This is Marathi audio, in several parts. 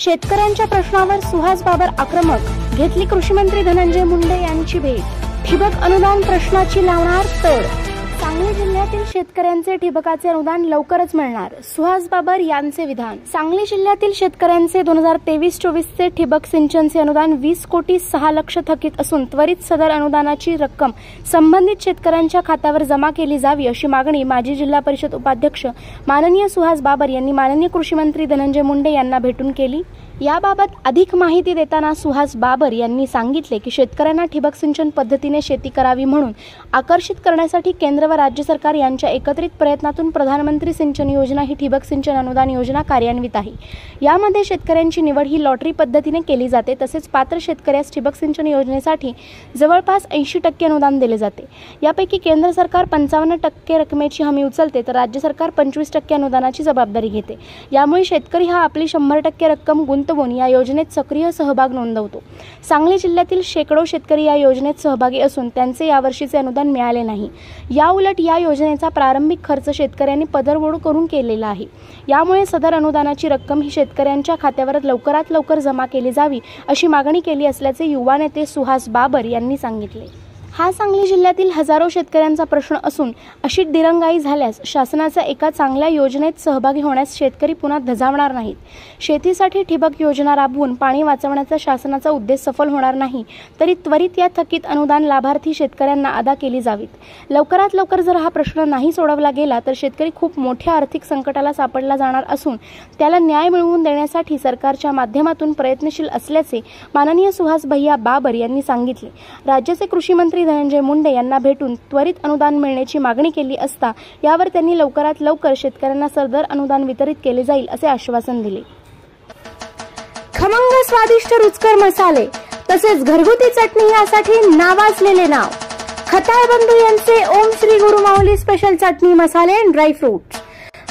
शेतकऱ्यांच्या प्रश्नावर सुहास बाबर आक्रमक, घेतली कृषी मंत्री धनंजय मुंडे यांची भेट। ठिबक अनुदान प्रश्नाची लावणार तोड। सांगली जिल्ह्यातील शेतकऱ्यांचे ठिबकाचे अनुदान लवकरच मिळणार, सुहास बाबर यांचे विधान। सांगली जिल्ह्यातील शेतकऱ्यांचे 2023-24 चे ठिबक सिंचनचे अनुदान 20 कोटी 6 लक्ष थकीत असून त्वरित सदर अनुदानाची रक्कम संबंधित शेतकऱ्यांच्या खात्यावर जमा केली जावी अशी मागणी माजी जिल्हा परिषद उपाध्यक्ष माननीय सुहास बाबर यांनी माननीय कृषी मंत्री धनंजय मुंडे यांना भेटून केली। याबाबत अधिक माहिती देताना सुहास बाबर यांनी सांगितले की शेतकऱ्यांना ठिबक सिंचन पद्धतीने शेती करावी म्हणून आकर्षित करण्यासाठी केंद्र व राज्य सरकार यांच्या एकत्रित प्रयत्नातून प्रधानमंत्री सिंचन योजना ही ठिबक सिंचन अनुदान योजना कार्यान्वित आहे। यामध्ये शेतकऱ्यांची निवड ही लॉटरी पद्धतीने केली जाते। तसेच पात्र शेतकऱ्यास ठिबक सिंचन योजनेसाठी जवळपास 80% अनुदान दिले जाते। यापैकी केंद्र सरकार 55% रकमेची हमी उचलते तर राज्य सरकार 25% अनुदानाची जबाबदारी घेते। यामुळे शेतकरी हा आपली 100% रक्कम गुंतवून या योजनेत सक्रिय सहभाग नोंदवतो। सांगली जिल्ह्यातील शेकडो शेतकरी या योजनेत सहभागी असून त्यांचे यावर्षीचे अनुदान मिळाले नाही। याउलट या योजनेचा प्रारंभिक खर्च शेतकऱ्यांनी पदरवोड करून केलेला आहे। यामुळे सदर अनुदानाची रक्कम ही शेतकऱ्यांच्या खात्यावर लवकरात लवकर जमा केली जावी अशी मागणी केली असल्याचे युवा नेते सुहास बाबर यांनी सांगितले। हा सांगली जिल्ह्यातील हजारो शेतकऱ्यांचा प्रश्न असून अशी दिरंगाई झाल्यास शासनाच्या एका चांगल्या योजनेत सहभागी होण्यास शेतकरी पुन्हा धजावणार नाहीत। शेतीसाठी ठिबक योजना राबवून पाणी वाचवण्याचा शासनाचा उद्देश सफल होणार नाही तरी त्वरित या थकीत अनुदान लाभार्थी शेतकऱ्यांना अदा केली जावीत। लवकरात लवकर जर हा प्रश्न नाही सोडवला गेला तर शेतकरी खूप मोठ्या आर्थिक संकटाला सापडला जाणार असून त्याला न्याय मिळवून देण्यासाठी सरकारच्या माध्यमातून प्रयत्नशील असल्याचे माननीय सुहास भैया बाबर यांनी सांगितले। राज्याचे कृषी मंत्री धनंजय मुंडे यांना भेटून त्वरित अनुदान मिळण्याची मागणी केली असता यावर त्यांनी लवकरात लवकर शेतकऱ्यांना सदर अनुदान वितरित केले जाईल असे आश्वासन दिले। खमंग स्वादिष्ट रुचकर मसाले तसेच घरगुती चटणी यासाठी नावाजलेले नाव खताळ बंधू यांचे ओम श्री गुरु माऊली स्पेशल चटणी मसाले अँड ड्राय फ्रूट्स।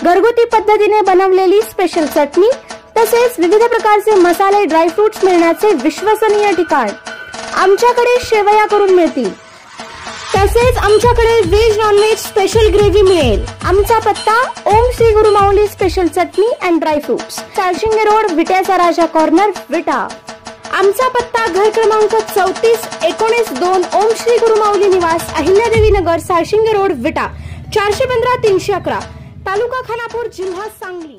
घरगुती पद्धतीने बनवलेली स्पेशल चटणी तसेच विविध प्रकारचे मसाले ड्राय फ्रूट्स मिळण्याचे विश्वसनीय ठिकाण। आमच्याकडे शेवया करून मिळतील तसेच आमच्याकडे veg non veg special gravy मिळेल। आमचा पत्ता ओम श्री गुरु माऊली स्पेशल चटणी and dry fruits, Sarshinge road, विट्याचा राजा कॉर्नर, विटा। आमचा पत्ता घर क्रमांक 34-19-2 ओम श्री गुरु माऊली निवास, अहिल्यादेवी नगर, सारशिंगे रोड, विटा, 415-311, तालुका खानापूर, जिल्हा सांगली।